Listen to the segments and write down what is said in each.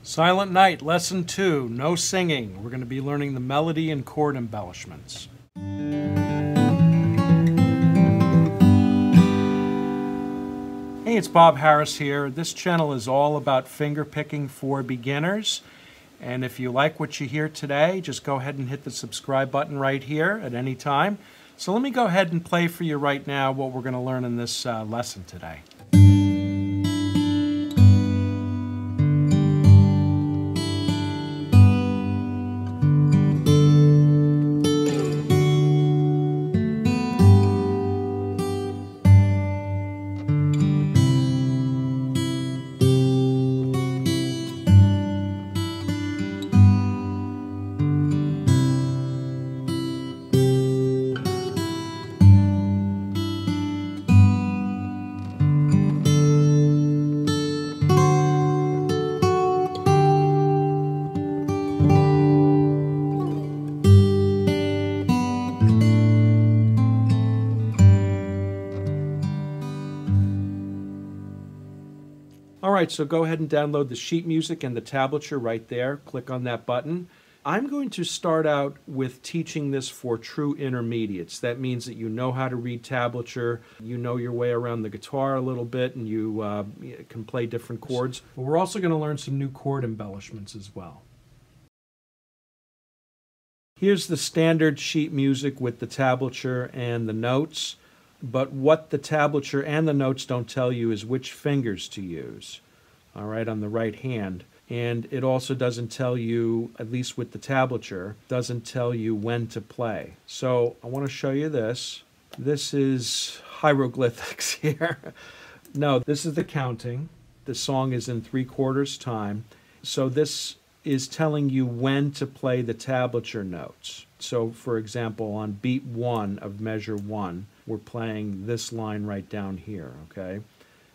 Silent Night, Lesson 2, No Singing. We're going to be learning the melody and chord embellishments. Hey, it's Bob Harris here. This channel is all about finger picking for beginners. And if you like what you hear today, just go ahead and hit the subscribe button right here at any time. So let me go ahead and play for you right now what we're going to learn in this lesson today. Alright, so go ahead and download the sheet music and the tablature right there. Click on that button. I'm going to start out with teaching this for true intermediates. That means that you know how to read tablature, you know your way around the guitar a little bit, and you can play different chords. But we're also going to learn some new chord embellishments as well. Here's the standard sheet music with the tablature and the notes. But what the tablature and the notes don't tell you is which fingers to use, all right, on the right hand. And it also doesn't tell you, at least with the tablature, doesn't tell you when to play. So I want to show you this. This is hieroglyphics here. No, this is the counting. The song is in 3/4 time. So this is telling you when to play the tablature notes. So for example, on beat 1 of measure 1, we're playing this line right down here, okay?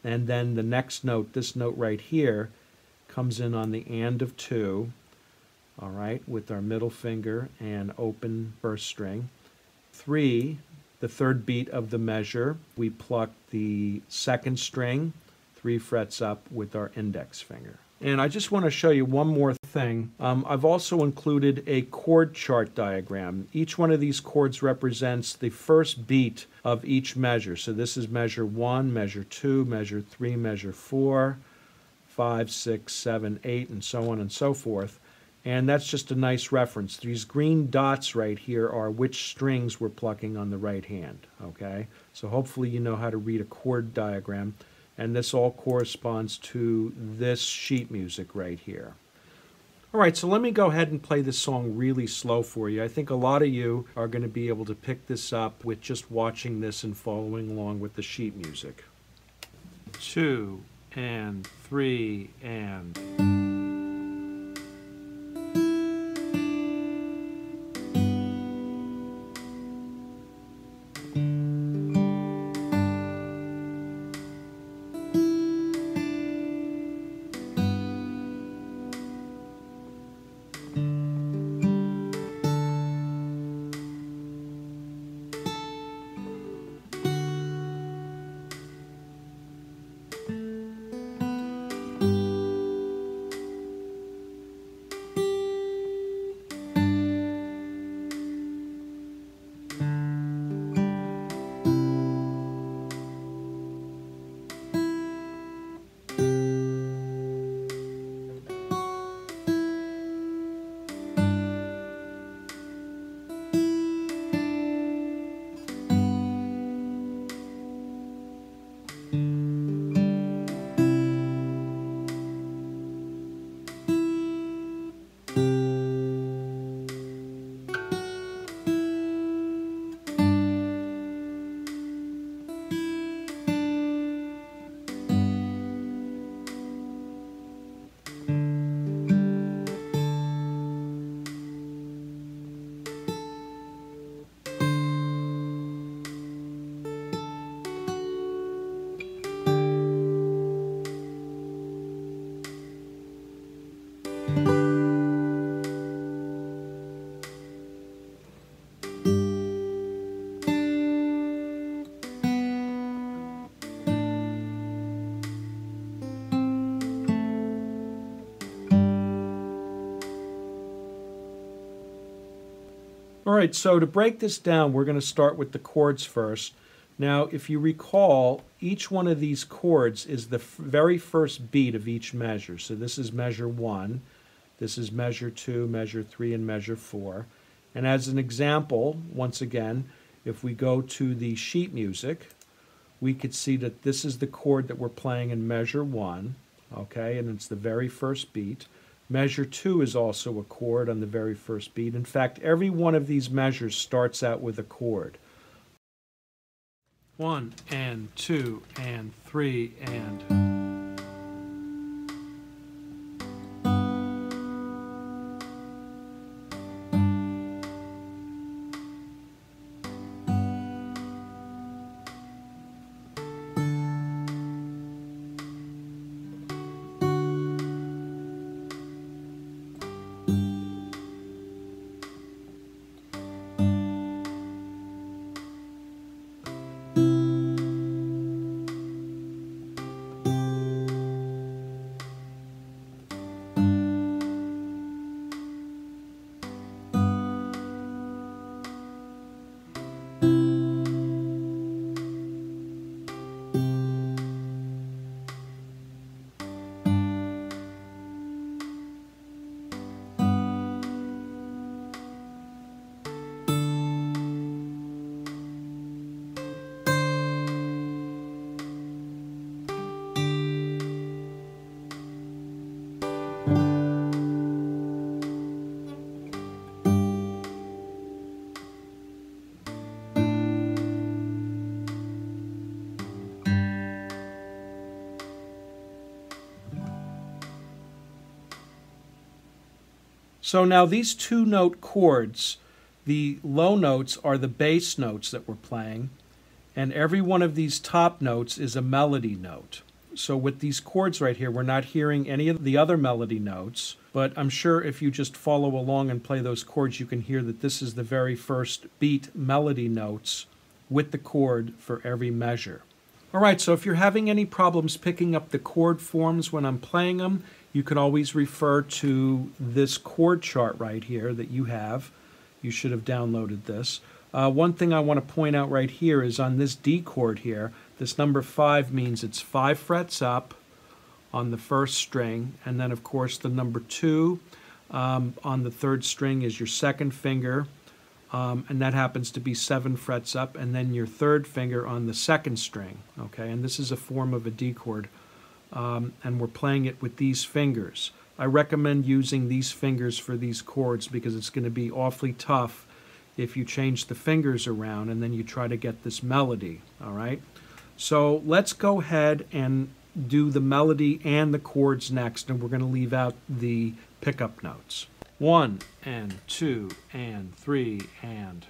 And then the next note, this note right here, comes in on the and of 2, all right, with our middle finger and open first string. 3, the third beat of the measure, we pluck the second string, 3 frets up with our index finger. And I just want to show you one more thing. I've also included a chord chart diagram. Each one of these chords represents the first beat of each measure. So this is measure 1, measure 2, measure 3, measure 4, 5, 6, 7, 8, and so on and so forth. And that's just a nice reference. These green dots right here are which strings we're plucking on the right hand, okay? So hopefully you know how to read a chord diagram. And this all corresponds to this sheet music right here. All right, so let me go ahead and play this song really slow for you. I think a lot of you are going to be able to pick this up with just watching this and following along with the sheet music. 2 and 3 and... All right, so to break this down, we're going to start with the chords first. Now, if you recall, each one of these chords is the very first beat of each measure. So this is measure 1, this is measure 2, measure 3, and measure 4. And as an example, once again, if we go to the sheet music, we could see that this is the chord that we're playing in measure 1, okay, and it's the very first beat. Measure 2 is also a chord on the very first beat. In fact, every one of these measures starts out with a chord. 1 and 2 and 3 and... So now these two-note chords, the low notes are the bass notes that we're playing, and every one of these top notes is a melody note. So with these chords right here, we're not hearing any of the other melody notes, but I'm sure if you just follow along and play those chords, you can hear that this is the very first beat melody notes with the chord for every measure. All right, so if you're having any problems picking up the chord forms when I'm playing them, you can always refer to this chord chart right here that you have. You should have downloaded this. One thing I want to point out right here is on this D chord here, this number 5 means it's 5 frets up on the first string, and then of course the number 2 on the third string is your second finger, and that happens to be 7 frets up, and then your third finger on the second string, okay? And this is a form of a D chord, and we're playing it with these fingers. I recommend using these fingers for these chords because it's going to be awfully tough if you change the fingers around and then you try to get this melody, all right? So let's go ahead and do the melody and the chords next, and we're going to leave out the pickup notes. 1 and 2 and 3 and...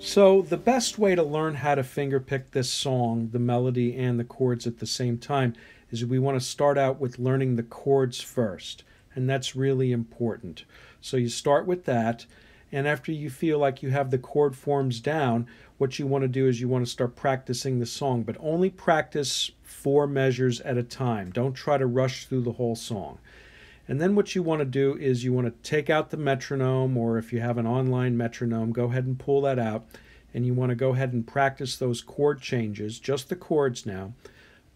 So the best way to learn how to fingerpick this song, the melody and the chords at the same time, is we want to start out with learning the chords first, and that's really important. So you start with that, and after you feel like you have the chord forms down, what you want to do is you want to start practicing the song, but only practice 4 measures at a time. Don't try to rush through the whole song. And then what you want to do is you want to take out the metronome, or if you have an online metronome, go ahead and pull that out. And you want to go ahead and practice those chord changes, just the chords now,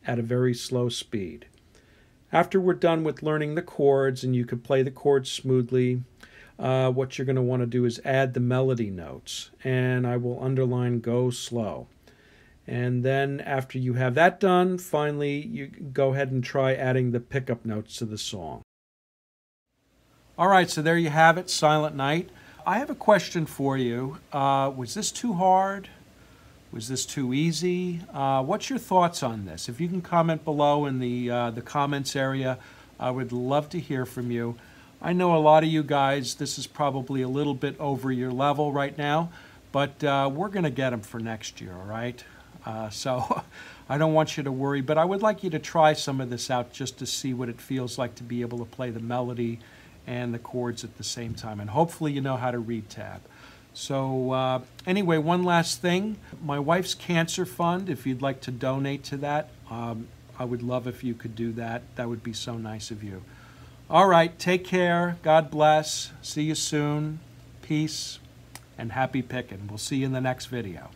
at a very slow speed. After we're done with learning the chords and you can play the chords smoothly, what you're going to want to do is add the melody notes. And I will underline go slow. And then after you have that done, finally you go ahead and try adding the pickup notes to the song. All right, so there you have it, Silent Night. I have a question for you. Was this too hard? Was this too easy? What's your thoughts on this? If you can comment below in the comments area, I would love to hear from you. I know a lot of you guys, this is probably a little bit over your level right now, but we're going to get them for next year, all right? So I don't want you to worry, but I would like you to try some of this out just to see what it feels like to be able to play the melody and the chords at the same time. And hopefully you know how to read tab. So anyway, one last thing. My wife's cancer fund, if you'd like to donate to that, I would love if you could do that. That would be so nice of you. All right, take care. God bless. See you soon. Peace and happy picking. We'll see you in the next video.